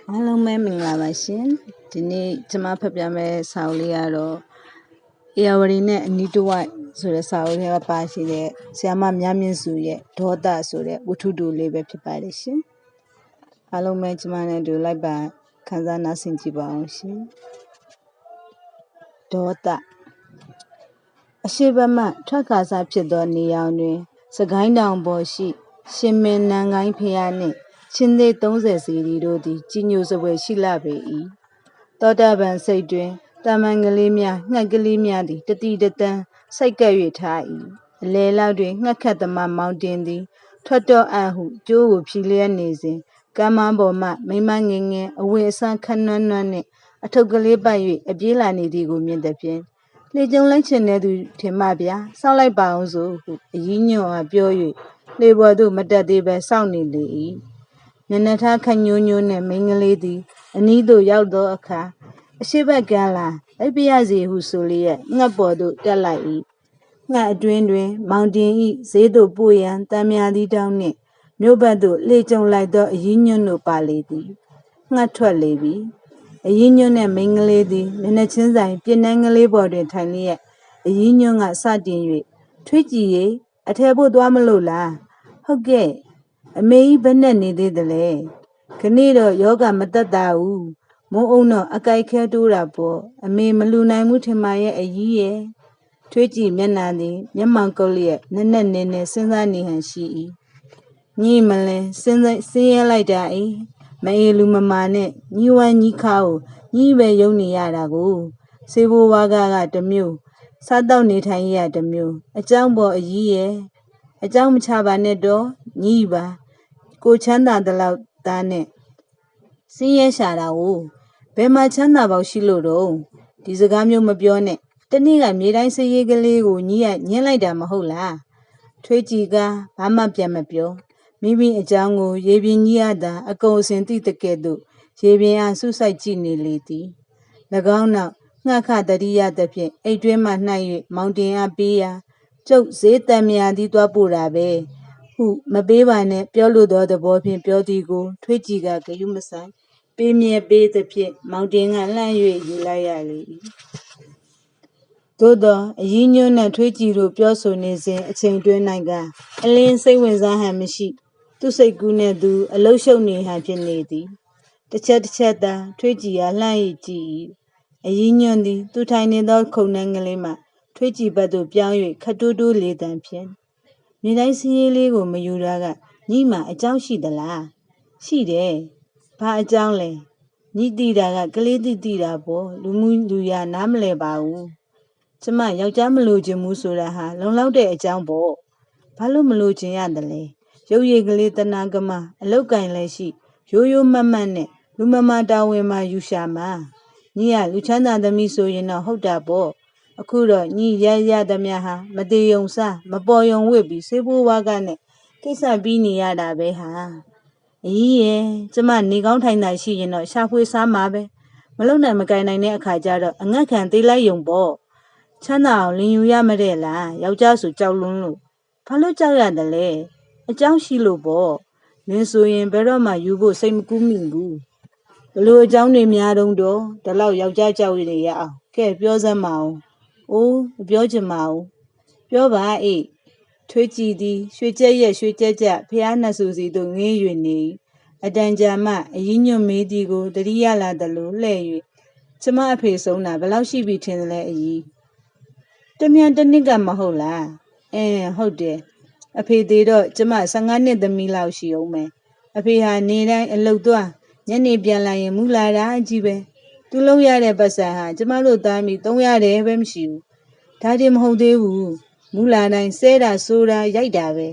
အားလုံးပဲမင်္ဂလာပါရှင်ဒီနေ့ကျမဖတ်ပြမယ့်စာအုပ်လေးကတော့ဧရာဝတီနဲ့အနီးတစ်ဝိုက်ဆိုတဲ့စာအုပ်လေးကပါရှိတဲ့ဆရာမမြမြင့်စုရဲ့ဒေါသဆိုတဲ့ဝတ္ထုတူလေးပဲဖြစ်ပါတယ်ရှင်အားလုံးပဲကျမနဲ့အတူလိုက်ပါခန်းစားနားဆင်ကြည့်ပါအောင်ရှင်ဒေါသအရှိဘမှထွက်ခါစားဖြစ်သောနေရောင်တွင်စကိုင်းတောင်ပေါ်ရှိရှင်မင်းနန်းကိုင်းဖျားနှင့်ချင်းသေး30စီရီတို့သည်ကြီးညိုစပွဲရှိလာပေ၏သောတာပန်စိတ်တွင်တာမန်ကလေးများငှက်ကလေးများသည်တတိတတန်းစိတ်ကပ်၍ထား၏အလဲလောက်တွင်ငှက်ခတ်သမားမောင်တင်သည်ထွက်တော့အံ့ဟုကျိုးကိုဖြီလျက်နေစဉ်ကမ်းမပေါ်မှမိမငယ်ငယ်အဝတ်အစားခန်းနွမ်းနွမ်းနှင့်အထုပ်ကလေးပတ်၍အပြေးလာနေသည်ကိုမြင်သည်ဖြင့်လေကြုံလိုက်ချင်တဲ့သူထင်မှဗျာစောက်လိုက်ပါအောင်ဆိုဟုအရင်းညွန့်အားပြော၍လေပေါ်သို့မတက်သေးပဲစောင့်နေလေ၏မျက်နှာထားခညိုးညိုးနှင့်မိန်းကလေးသည်အနီးသို့ရောက်သောအခါအရှိဘက်ကန်းလာလိုက်ပြရစီဟုဆိုလျက်ငှက်ပေါ်သို့တက်လိုက်၏ငှက်အတွင်းတွင်မောင်တင်၏ဈေးသို့ပို့ရန်တမ်းမြာသည့်တောင်းနှင့်မြို့ဘက်သို့လေကြုံလိုက်သောအရင်းညွန့်တို့ပါလေသည်ငှက်ထွက်လေပြီအရင်းညွန့်နှင့်မိန်းကလေးသည်မျက်နှာချင်းဆိုင်ပြင်းနှန်းကလေးပေါ်တွင်ထိုင်လျက်အရင်းညွန့်ကစတင်၍ထွေးကြည်ရေအထဲဖို့သွားမလို့လားဟုတ်ကဲ့အမေကြီးဘယ်နဲ့နေသေးသလဲခဏတော့ယောဂမတက်တာဘူးမိုးအုံတော့အကြိုက်ခဲတိုးတာပေါ့အမေမလူနိုင်မှုထင်ပါရဲ့အကြီးရဲ့ထွေးကြည်မျက်နှာသည်မျက်မှောင်ကုတ်လျက်နက်နက်နေစဉ်းစားနေဟန်ရှိ၏ညီမလဲစင်းရဲလိုက်တာအေးမအေးလူမမာနဲ့ညီဝမ်းညီခါကိုညီပဲယုံနေရတာကိုစေဘိုးဝါကတမျိုးစားတော့နေထိုင်ရတမျိုးအเจ้าပေါ်အကြီးရဲ့အเจ้าမချပါနဲ့တော့ညီပါကိုချမ်းသာတလောက်သားနဲ့စင်းရဲရှာတာကိုဘယ်မှာချမ်းသာပေါက်ရှိလို့တော့ဒီစကားမျိုးမပြောနဲ့တနေ့ကမြေတိုင်းစည်ရေးကလေးကိုညီရညင်းလိုက်တာမဟုတ်လားထွေးကြည်ကဘာမှပြန်မပြောမိမိအကြောင်းကိုရေပြင်ကြီးရတာအကုန်အစင်သိတကဲ့သို့ရေပြင်အားဆုဆိုင်ကြည့်နေလေသည်၎င်းနောက်ငှက်ခတရိယသဖြင့်အိတ်တွင်းမှနှိုက်၍မောင်တင်အားပေးရာကျုပ်ဈေးတံမြာသည်သွားပို့တာပဲဟုမပေးပါနဲ့ပြောလို့သောသဘောဖြင့်ပြောသည်ကိုထွေးကြည်ကဂယုမဆိုင်ပေးမြဲပေးသဖြင့်မောင်တင်ကလှမ်း၍ယူလိုက်ရလေ၏သို့သောအရင်းညွန့်နှင့်ထွေးကြည်တို့ပြောဆိုနေစဉ်အချိန်တွင်း၌ကအလင်းစိတ်ဝင်စားဟန်မရှိသူစိတ်ကူးနှင့်သူအလုရှုပ်နေဟန်ဖြစ်နေသည်တစ်ချက်သာထွေးကြည်အားလှမ်း၍ကြည့်၏အရင်းညွန့်သည်သူထိုင်နေသောခုံနှန်းကလေးမှထွေးကြည်ဘက်သို့ပြောင်း၍ခတ်တိုးတိုးလေတံဖြင့်မြေတိုင်းစည်းရေးလေးကိုမယူတာကညီမအကြောင်းရှိသလားရှိတယ်ဘာအကြောင်းလဲညီတီတာကကလေးတီတာပေါ့လူမှုလူရနားမလဲပါဘူးကျမယောက်ျားမလို့ခြင်းမူဆိုတာဟာလုံလောက်တဲ့အကြောင်းပေါ့ဘာလို့မလို့ခြင်းရတယ်လဲရုပ်ရည်ကလေးတနာကမအလောက်ကင်လည်းရှိရိုးရိုးမတ်မတ်နဲ့လူမမာတာဝန်မှာယူရှာမှာညီကလူချမ်းသာသမီးဆိုရင်တော့ဟုတ်တာပေါ့အခုတော့ညီရသမျှဟာမသေးယုံစားမပေါ်ယုံဝစ်ပြီးဆေးဘိုးဝါကနဲ့ကိစ္စပြီးနေရတာပဲဟာအေးရဲ့ကျမနေကောင်းထိုင်တာရှိရင်တော့ရှာဖွေစားမှာပဲမလုံနိုင်မကင်နိုင်တဲ့အခါကျတော့အငတ်ခံသေးလိုက်ယုံပေါ့ချမ်းသာအောင်လင်ယူရမတဲ့လားယောက်ျားဆိုကြောက်လွန်းလို့ဘာလို့ကြောက်ရတယ်လဲအကြောင်းရှိလို့ပေါ့နင်းဆိုရင်ဘယ်တော့မှယူဖို့စိတ်မကူးမိဘူးဘလို့အကြောင်းတွေများတော့ဒီလောက်ယောက်ျားကြောက်နေရအောင်ကဲပြောစမ်းမအောင်အိုးမပြောချင်ပါဘူးပြောပါအေးထွေးကြည်သည်ရွှေကြက်ရဲ့ရွှေကြက်ကြဖျားနှဆူစီသို့ငေး၍နေအတန်ကြာမှအရင်းညွတ်မေးသည်ကိုတတိယလာသလိုလှဲ့၍ကျမအဖေဆုံးတာဘယ်လောက်ရှိပြီထင်တယ်လဲအကြီးတမြန်တနစ်ကမဟုတ်လားဟုတ်တယ်အဖေသေးတော့ကျမ15နှစ်သမီးလောက်ရှိအောင်မယ်အဖေဟာနေတိုင်းအလုတ်သွားညနေပြန်လာရင်မူလာတာအကြီးပဲသူလုံးရတဲ့ပတ်စံဟာကျမတို့သားမိ300ပဲမရှိဘူးဒါတည်းမဟုတ်သေးဘူးမူလာတိုင်းဆဲတာဆိုတာရိုက်တာပဲ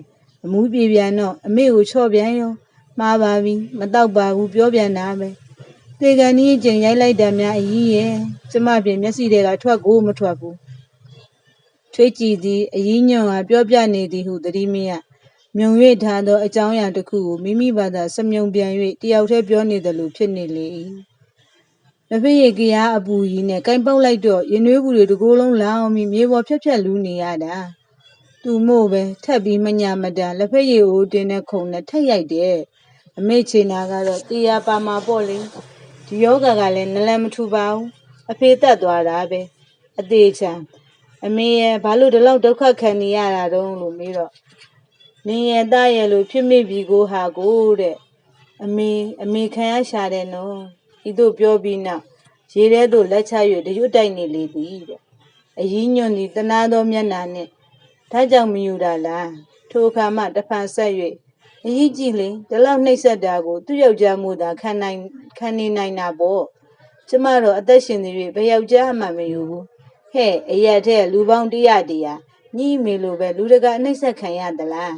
အမူးပြေပြန်တော့အမေကိုချော့ပြန်ရောမှားပါပြီမတော့ပါဘူးပြောပြန်တာပဲသေကန်ကြီးကျင်ရိုက်လိုက်တာများအကြီးရဲ့ကျမပြင်မျက်စိတွေကထွက်ကိုမထွက်ဘူးထွေးကြည်သည်အရင်းညွန့်ဟာပြောပြနေသည်ဟုသတိမရမြုံ၍ထားသောအကြောင်းအရာတစ်ခုကိုမိမိဘာသာစမြုံပြန်၍တယောက်တည်းပြောနေသလိုဖြစ်နေလေ၏လက်ဖက်ရည်ကရားအပူကြီးနဲ့ကိုင်ပေါက်လိုက်တော့ရင်နွေးဘူးတွေတကိုယ်လုံးလောင်းပြီးမြေပေါ်ဖြက်လူးနေရတာသူမို့ပဲထက်ပြီးမညာမတန်လက်ဖက်ရည်အိုးတင်တဲ့ခုံနဲ့ထက်ရိုက်တယ် အမေချေနာကတော့တရားပါမှာပေါ့လေဒီယောဂကလည်းနလန်မထူပါဘူးအဖေတက်သွားတာပဲအသေးချာအမေရဲ့ဘာလို့ဒီလောက်ဒုက္ခခံနေရတာတုံးလို့မေးတော့နင်ရဲ့သားရဲ့လို့ဖြစ်မိပြီကိုဟာကိုတဲ့အမေခံရရှာတယ်နော်ဤတို့ပြောပြီးနောက်ရေထဲသို့လက်ချ၍တရွတ်တိုက်နေလေသည်တဲ့အရင်းညွန့်သည်တနာသောမျက်နှာနှင့်ဒါကြောင့်မယူတာလားထိုအခါမှတဖန်ဆက်၍အရေးကြီးလေဒီလောက်နှိပ်စက်တာကိုသူ့ယောက်ျားမို့သာခံနေနိုင်တာပေါ့ကျမတော့အသက်ရှင်နေ၍ဘယ်ယောက်ျားမှမယူဘူးဟဲ့အရက်တဲ့လူပေါင်း100ညီမေလိုပဲလူတကာနှိပ်စက်ခံရသလား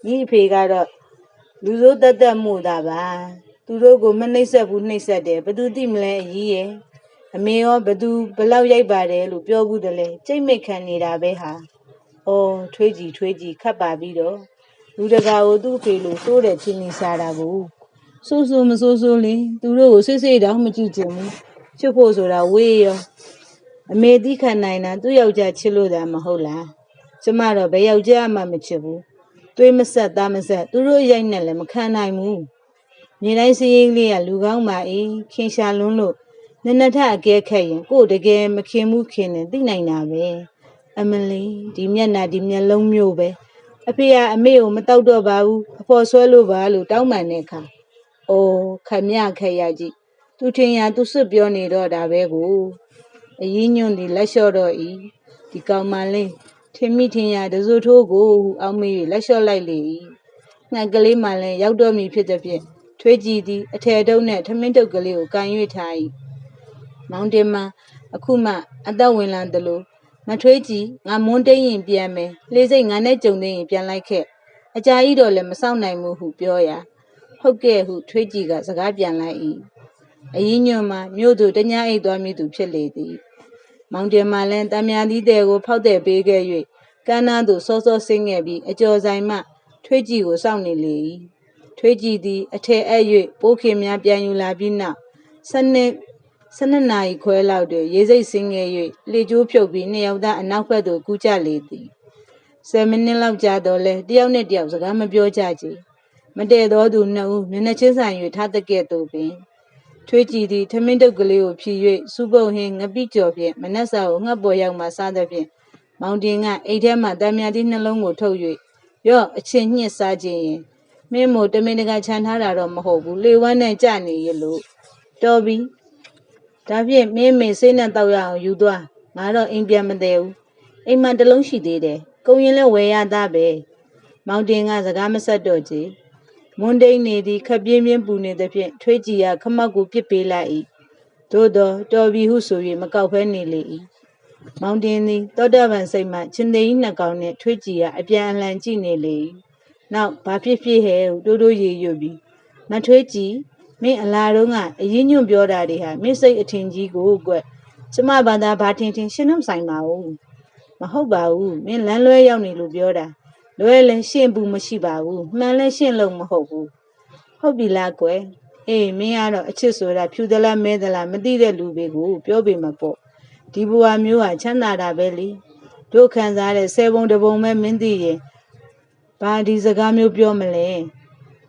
ညီအဖေကတော့လူစိုးတက်မှုသာပါသူတို့ကိုမနှိပ်စက်ဘူးနှိပ်စက်တယ်ဘသူသိမလဲအကြီးရဲ့အမေရောဘလောက်ရိုက်ပါတယ်လို့ပြောဘူးတလဲကြိတ်မိတ်ခံနေတာပဲဟာအော်ထွေးကြည့်ခတ်ပါပြီးတော့လူတကာကိုသူ့ဖေလို့စိုးတယ်ချင်းနေစားတာကိုစိုးမစိုးလေသူတို့ကိုစိတ်တောင်မကြည့်ချင်ဘူးချွတ်ဖို့ဆိုတာဝေးရောအမေသိခံနိုင်တာသူ့ယောက်ျားချစ်လို့တာမဟုတ်လားကျမတော့ဘယ်ယောက်ျားမှမချစ်ဘူးသွေးမဆက်သားမဆက်သူတို့ရိုက်နဲ့လည်းမခံနိုင်ဘူးမြေတိုင်းစည်းရိမ်လေးကလူကောင်းပါခင်ရှာလွန်းလို့နနထအကဲခက်ရင်ကို့တကယ်မခင်မှုခင်တယ်သိနိုင်တာပဲအမလီဒီမျက်နှာဒီမျက်လုံးမျိုးပဲအဖေကအမေကိုမတောက်တော့ပါဘူးအဖော်ဆွဲလို့ပါလို့တောင်းပန်တဲ့အခါအိုးခမရခက်ရကြည့်သူထင်ရသူစွတ်ပြောနေတော့တာပဲကိုအရင်းညွန့်ဒီလက်လျှော့တော့ဤဒီကောင်မလေးထင်မိထင်ရတစိုးထိုးကိုအောက်မေးလက်လျှော့လိုက်လေငှက်ကလေးမှလည်းရောက်တော့မီဖြစ်တဲ့ဖြင့်ထွေးကြည့်သည်အထည်တုံးနဲ့ထမင်းတုပ်ကလေးကိုကန်၍ထား၏မောင်တင်မအခုမှအသက်ဝင်လာသလိုမထွေးကြည့်ငါမွန်းတိန်ရင်ပြန်မယ်လှေစိတ်ငါနဲ့ကြုံသိရင်ပြန်လိုက်ခဲ့အကြာကြီးတော့လည်းမစောင့်နိုင်ဘူးဟုပြောရာဟုတ်ကဲ့ဟုထွေးကြည့်ကစကားပြန်လိုက်၏အရင်းညွန့်မှမြို့သူတညအိတ်သွားမိသူဖြစ်လေသည်မောင်တင်မလည်းတံမြာသီးတဲ့ကိုဖောက်တဲ့ပေးခဲ့၍ကမ်းနားသို့စောဆင်းခဲ့ပြီးအကျော်ဆိုင်မှထွေးကြည့်ကိုစောင့်နေလေ၏ထွေးကြည့်သည်အထည်အပ်၍ပိုးခင်များပြန်ယူလာပြီးနောက်12နာရီခွဲလောက်တွင်ရေစိတ်ဆင်းခဲ့၍လေကျိုးဖြုတ်ပြီးနှစ်ယောက်သားအနောက်ဘက်သို့ကူးကြလေသည်10မိနစ်လောက်ကြာတော့လဲတယောက်နဲ့တယောက်စကားမပြောကြကြမတည့်သောသူနှစ်ဦးမျက်နှာချင်းဆိုင်၍ထားတကဲ့သို့ပင်ထွေးကြည့်သည်ထမင်းတုပ်ကလေးကိုဖြီ၍စူးပုတ်ဟင်းငပိကြော်ဖြင့်မနှက်စာကိုငှက်ပေါ်ရောက်မှစားသဖြင့်မောင်တင်ကအိတ်ထဲမှတံမြာသီးနှလုံးကိုထုတ်၍ရော့အချင်းညှစ်စားခြင်းရင်မင်းမို့တမင်တကာခြံထားတာတော့မဟုတ်ဘူးလေဝမ်းနဲ့ကြနေရလို့တော်ပြီဒါဖြင့်မင်းမေစိတ်နဲ့တောက်ရအောင်ယူသွားငါတော့အိမ်ပြန်မသေးဘူးအိမ်မှာတလုံးရှိသေးတယ်ကုန်ရင်လည်းဝယ်ရသားပဲမောင်တင်ကစကားမဆက်တော့ကြည်မွန်းတိန်နေသည်ခပ်ပြင်းပြင်းပူနေသဖြင့်ထွေးကြည်ရခမောက်ကိုပြစ်ပေးလိုက်၏သို့တော်တော်ပြီဟုဆို၍မကောက်ဖဲနေလေ၏မောင်တင်သည်တောတပန်စိတ်မှချင်းသေးကြီးနှစ်ကောင်နှင့်ထွေးကြည်ရအပြန်အလှန်ကြည့်နေလေ၏နောက်ဘာဖြစ်ဟဲ့ဟုတိုးရေရွတ်ပြီးမထွေးကြည်မင်းအလားတော့ကအရင်ညွန့်ပြောတာတွေဟာမင်းစိတ်အထင်ကြီးကိုကွကျမဘာသာဘာထင်ရှင်းနှမဆိုင်ပါဘူးမဟုတ်ပါဘူးမင်းလမ်းလွဲရောက်နေလို့ပြောတာလွဲလဲရှင်းဘူးမရှိပါဘူးမှန်လဲရှင်းလို့မဟုတ်ဘူးဟုတ်ပြီလားကွယ်အေးမင်းကတော့အချစ်ဆိုတာဖြူသလားမဲသလားမသိတဲ့လူတွေကိုပြောပေမှာပေါ့ဒီဘဝမျိုးဟာချမ်းသာတာပဲလေတို့ခံစားတဲ့ဆယ်ပုံတစ်ပုံပဲမင်းသိရင်ဘာဒီစကားမျိုးပြောမလဲ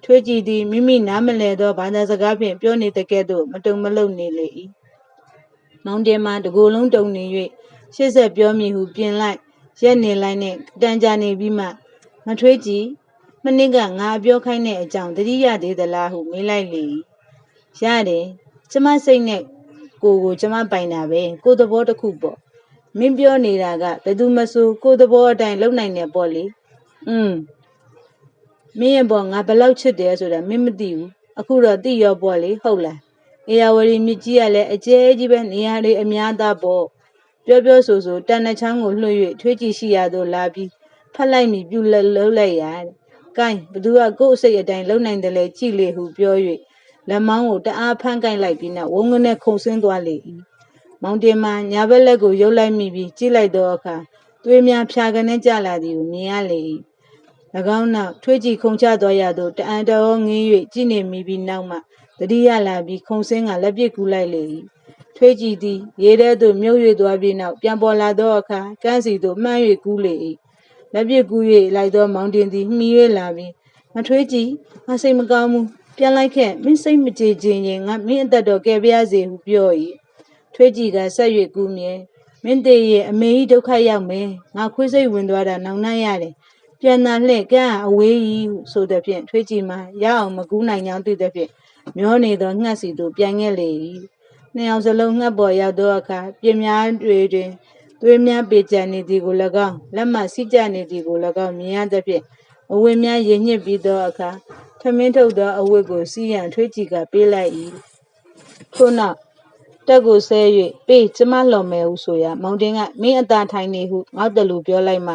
ထွေးကြည့်သည်မိမိနားမလဲသောဘာသာစကားဖြင့်ပြောနေတဲ့ကဲ့သို့မတုံမလုံနေလေ၏မောင်တင်မှာတကိုယ်လုံးတုံနေ၍ရှေ့ဆက်ပြောမည်ဟုပြင်လိုက်ရက်နေလိုက်နဲ့တန်ကြာနေပြီးမှမထွေးကြည့်မနစ်ကငါပြောခိုင်းတဲ့အကြောင်းတတိယသေးသလားဟုမေးလိုက်လေရတယ်ကျမစိတ်နဲ့ကိုကျမပိုင်တာပဲကိုသဘောတစ်ခုပေါ့မင်းပြောနေတာကဘယ်သူမဆိုကိုသဘောအတိုင်းလုပ်နိုင်တယ်ပေါ့လေမင်းရဲ့ပေါ်ငါဘယ်လောက်ချစ်တယ်ဆိုတာမင်းမသိဘူးအခုတော့သိရောပေါ့လေဟုတ်လားအေယာဝတီမြစ်ကြီးကလည်းအကျဲကြီးပဲနေရာတွေအများသားပေါ့ပြောဆိုတန်နှချောင်းကိုလွှတ်၍ထွေးကြည့်ရှိရသို့လာပြီးဖတ်လိုက်မိပြုလှုပ်လိုက်ရတဲ့။ကိုင်းဘသူကကို့အစိတ်အတိုင်းလုံနိုင်တယ်လေကြည့်လေဟုပြော၍လက်မောင်းကိုတအားဖမ်းကိုက်လိုက်ပြီးနောက်ဝုန်းကနေခုန်ဆင်းသွားလေ၏။မောင်တင်မှာညာဘက်လက်ကိုရုပ်လိုက်မိပြီးကြည့်လိုက်တော့အခါသွေးများဖြာကနေကြလာသည်ကိုမြင်ရလေ၏။၎င်းနောက်ထွေးကြည့်ခုန်ချသွားရသို့တအံတော်ငင်း၍ကြည့်နေမိပြီးနောက်မှတတိယလာပြီးခုန်ဆင်းကလက်ပစ်ကူးလိုက်လေ၏ထွေးကြည့်သည်ရေထဲသို့မြုပ်၍သွားပြီးနောက်ပြန်ပေါ်လာသောအခါကန်းစီသို့မှန်း၍ကူးလေ၏လက်ပစ်ကူး၍လိုက်သောမောင်တင်သည်မှီ၍လာပြီးမထွေးကြည့်ငါစိတ်မကောင်းဘူး ပြန်လိုက်ခဲ့မင်းစိတ်မကြည်ခြင်းရင်ငါမင်းအသက်တော်ကယ်ပြားစေဟုပြော၏ထွေးကြည်ကဆက်၍ကူးမြဲမင်းသေးရဲ့အမေကြီးဒုက္ခရောက်မယ်ငါခွေးစိတ်ဝင်သွားတာနောင်နှံ့ရတယ်ပြန်သာလှဲ့ကန်းအဝေးကြီးဟုဆိုသည်ဖြင့်ထွေးကြည်မှာရအောင်မကူးနိုင်ကြောင်းသိသည်ဖြင့်မျောနေသောငှက်စီသို့ပြန်ခဲ့လေ၏နှစ်ယောက်စလုံးငှက်ပေါ်ရောက်သောအခါပြင်းများတွေတွင်သွေးများပေကြံနေသည်ကို၎င်းလက်မှစီးကျနေသည်ကို၎င်းမြင်ရသည်ဖြင့်အဝတ်များရင်ညစ်ပြီးသောအခါထမင်းထုတ်သောအဝတ်ကိုစီးရန်ထွေးကြည်ကပေးလိုက်၏ထို့နောက်တက်ကိုဆဲ၍ပေးကျမလှော်မယ်ဟုဆိုရာမောင်တင်ကမင်းအသာထိုင်နေဟုငေါ့တလူပြောလိုက်မှ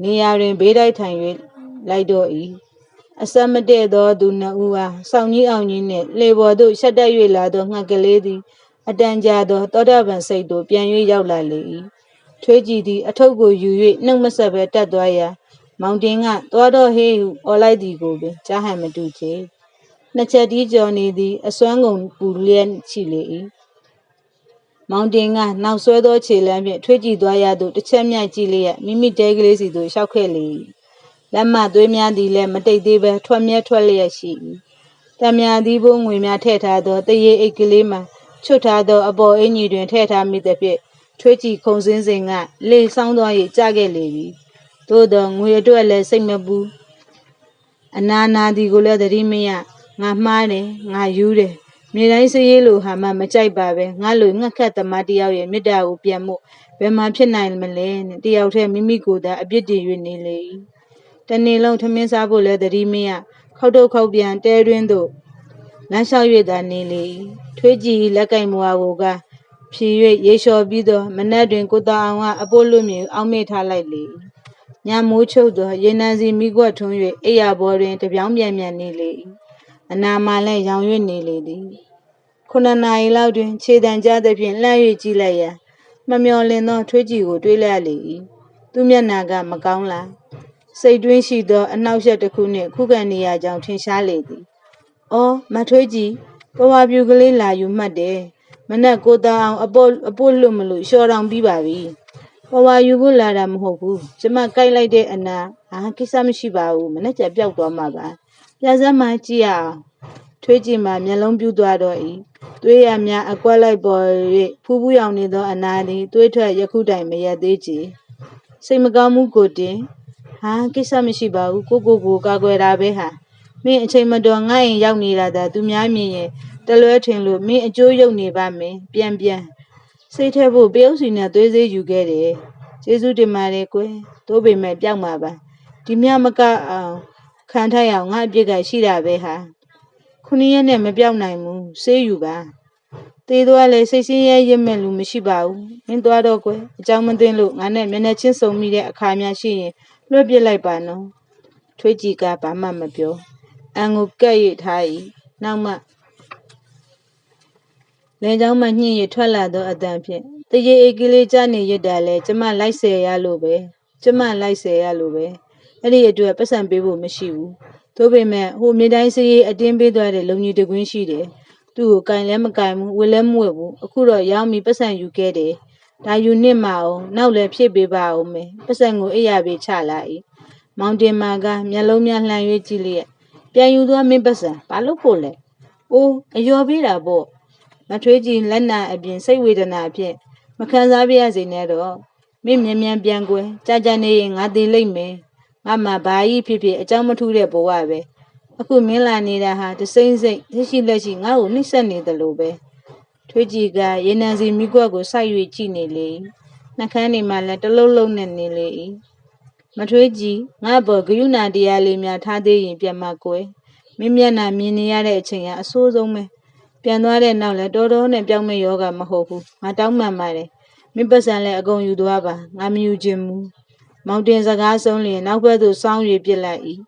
နေရာတွင်ဘေးတိုက်ထိုင်၍လိုက်တော့၏အစမတည့်သောသူနှစ်ဦးအားစောင့်ကြီးအောင်ကြီးနှင့်လေပေါ်သို့ရှက်တက်၍လာသောငှက်ကလေးသည်အတန်ကြာသောသောတာပန်စိတ်သို့ပြန်၍ရောက်လာလေ၏ထွေးကြည်သည်အထုပ်ကိုယူ၍နှုတ်မဆက်ဘဲတက်သွားရာမောင်တင်ကသွားတော့ဟေးဟုအော်လိုက်သည်ကိုပင်ကြားဟန်မတူချေနှစ်ချက်တီးကြော်နေသည်အစွမ်းကုန်ပူလျက်ရှိလေ၏မောင်တင်ကနောက်ဆွဲသောခြေလမ်းဖြင့်ထွေးကြည်သွားရသို့တစ်ချက်မြိုက်ကြည့်လျက်မိမိတဲကလေးစီသို့လျှောက်ခဲ့လေ၏လက်မသွေးများသည်လည်းမတိတ်သေးပဲထွက်မြဲထွက်လျက်ရှိ၏တံမြာသီးပိုးငွေများထည့်ထားသောတရေအိတ်ကလေးမှာချွတ်ထားသောအပေါ်အင်ကြီးတွင်ထည့်ထားမိသဖြင့်ထွေးကြည်ခုံစင်းစင်ကလေဆောင်းသွား၍ကြခဲ့လေပြီသို့သောငွေအတွက်လည်းစိတ်မပူအနာသည်ကိုလည်းသတိမရငါမှားတယ်ငါယူတယ်မြေတိုင်းစရေးလိုဟာမှမကြိုက်ပါပဲငါလိုငှက်ခတ်သမားတယောက်ရဲ့မေတ္တာကိုပြန်မို့ဘယ်မှဖြစ်နိုင်မလဲနဲ့တယောက်တည်းမိမိကိုယ်သာအပြစ်တင်၍နေလေ၏တနေ့လုံးထမင်းစားဖို့လည်းသတိမရခောက်တော့ခောက်ပြန်တဲတွင်းသို့လမ်းလျှောက်၍သာနေလေ၏ထွေးကြည်လက်ကင်မွာကိုကဖြီ၍ရေလျှော်ပြီးသောမနက်တွင်ကိုတာအောင်ကအပိုးလွတ်မြေအောက်မေ့ထားလိုက်လေ၏ညမိုးချုပ်သောရေနံစီမိကွက်ထွန်း၍အိယာဘော်တွင်တပြောင်းပြန်ပြန်နေလေ၏အနာမှလည်းရောင်၍နေလေသည်9 နာရီလောက်တွင်ခြေတံကြားသဖြင့်လှမ်း၍ကြည့်လိုက်ရာမမျော်လင့်သောထွေးကြည်ကိုတွေးလိုက်လေ၏သူမျက်နှာကမကောင်းလားစိတ်တွင်းရှိသောအနှောက်အယှက်တစ်ခုနှင့်ခုခံနေရကြောင်းထင်ရှားလေသည်။အော်မထွေးကြည်ပဝါပြူကလေးလာယူမှတ်တယ်။မနဲ့ကိုတာအောင်အပို့လွတ်မလို့လျှော်တောင်ပြီးပါပြီ။ပဝါယူဖို့လာတာမဟုတ်ဘူး။ကျမကြိုက်လိုက်တဲ့အနာကိစ္စမရှိပါဘူး။မနဲ့ကျပျောက်သွားမှာပါ။ပြစမ်းမှကြည့်ရအောင်။ထွေးကြည်မှမျက်လုံးပြူးသွားတော့၏။သွေးရများအကွက်လိုက်ပေါ်၍ဖူးဖူးရောင်နေသောအနာသည်သွေးထွက်ယခုတိုင်မရက်သေးချေ။စိတ်မကောင်းမှုကိုတင်ကိစ္စမရှိပါဘူးကိုကာကွယ်တာပဲဟာမင်းအချိန်မတော်ငါ့ရင်ရောက်နေတာသာသူများမြင်ရင်တလွဲထင်လို့မင်းအကျိုးရုပ်နေပါမယ်ပြန်စိတ်ထဲဖို့ပယုတ်စီနဲ့သွေးစေးယူခဲ့တယ်ကျေးဇူးတင်ပါတယ်ကွယ်သို့ပေမဲ့ပြောက်မှာပါဒီမြမကအောင်ခံထိုက်အောင်ငါအပြစ်ကရှိတာပဲဟာ9 ရက်နဲ့မပြောက်နိုင်ဘူးဆေးယူပါတေးသွားလေစိတ်ဆင်းရဲရစ်မဲ့လူမရှိပါဘူးမင်းသွားတော့ကွယ်အကြောင်းမသိလို့ငါနဲ့မျက်နှာချင်းစုံမိတဲ့အခါများရှိရင်လွှတ်ပစ်လိုက်ပါနော်ထွေးကြည်ကဘာမှမပြောအန်ကိုကဲ့၍ထား၏နောက်မှလမ်းကြောင်းမှညှင်း၍ထွက်လာသောအတန်ဖြင့်တရေအိတ်ကလေးကြနေရတာလဲကျမလိုက်ဆယ်ရလို့ပဲအဲ့ဒီအတွက်ပတ်စံပေးဖို့မရှိဘူးသို့ပေမဲ့ဟိုမြေတိုင်းစရေးအတင်းပေးသွားတဲ့လုံကြီးတကွင်းရှိတယ်သူ့ကိုကင်လဲမကင်ဘူးဝေလဲမဝေဘူးအခုတော့ရောင်းပြီးပတ်စံယူခဲ့တယ်ဒါယူနစ်မအောင်နောက်လည်းဖြည့်ပေးပါဦးမယ်ပတ်စံကိုအိယာပေးချလာ၏မောင်တင်မာကမျက်လုံးများလှန်၍ကြည့်လျက်ပြန်ယူသွားမင်းပတ်စံဘာလို့ဖို့လဲအိုးအယော်ပေးတာပေါ့မထွေးကြည်လက်နာအပြင်စိတ်ဝေဒနာအဖြစ်မခံစားပြရစေနဲ့တော့မင်းမြန်ပြန်ကွယ်ကြာနေရင်ငါသေးလိမ့်မယ်ငါမှဘာကြီးဖြစ်အကြောင်းမထူးတဲ့ဘဝပဲအခုမင်းလာနေတာဟာတစိမ့်စိမ့်လက်ရှိငါ့ကိုနှိမ့်ဆက်နေတယ်လို့ပဲထွေးကြည်ကရေနံစီမိကွက်ကိုစိုက်၍ကြည့်နေလေနှခမ်းနေမှလည်းတလုံးလုံးနဲ့နေလေ၏မထွေးကြည်ငါဘောဂယုဏတရားလေးများထားသေးရင်ပြန်မကွယ်မင်းမျက်နှာမြင်နေရတဲ့အချိန်ကအဆိုးဆုံးပဲပြန်သွားတဲ့နောက်လည်းတော်တော်နဲ့ပြောင်းမဲ့ယောဂမဟုတ်ဘူးငါတောင်းပန်ပါတယ်မင်းပတ်စံလည်းအကုန်ယူသွားပါငါမယူခြင်းဘူးမောင်တင်စကားဆုံးလျင်နောက်ဘက်သို့စောင်း၍ပြစ်လိုက်၏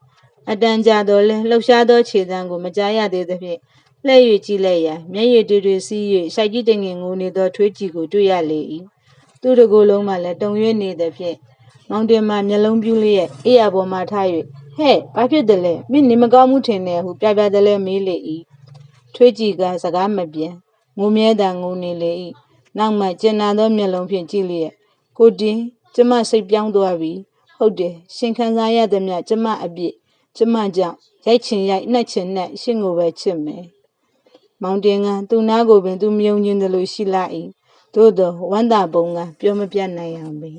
အတန်ကြာတော့လဲလှုပ်ရှားသောခြေတန်းကိုမကြားရသေးသဖြင့်လှည့်၍ကြည့်လိုက်ရာမျက်ရည်တွေစီး၍ရှိုက်ကြီးတငင်ငိုနေသောထွေးကြည်ကိုတွေ့ရလေ၏သူ့တကူလုံးမှလည်းတုံ၍နေသဖြင့်မောင်တင်မှမျက်လုံးပြူးလျက်အိယာပေါ်မှထား၍ဟဲ့ဘာဖြစ်တယ်လဲမင်းနေမကောင်းမှုထင်တယ်ဟုပြတလဲမေးလေ၏ထွေးကြည်ကစကားမပြန်ငိုမြဲတံငိုနေလေ၏နောက်မှကျင်နာသောမျက်လုံးဖြင့်ကြည့်လျက်ကိုတင်ကျမစိတ်ပြောင်းသွားပြီဟုတ်တယ်ရှင်ခံစားရသည်မြကျမအပြစ် ကျမကြောင့်ရိုက်ချင်ရိုက်နှက်ချင်နှက်ရှင့်ကိုပဲချစ်မယ်မောင်တင်ကသူ့နားကိုပင်သူမြုံညင်တယ်လို့ရှိလိုက်၏သို့တော့ဝမ်းသာပုံကပြောမပြတ်နိုင်အောင်ပဲ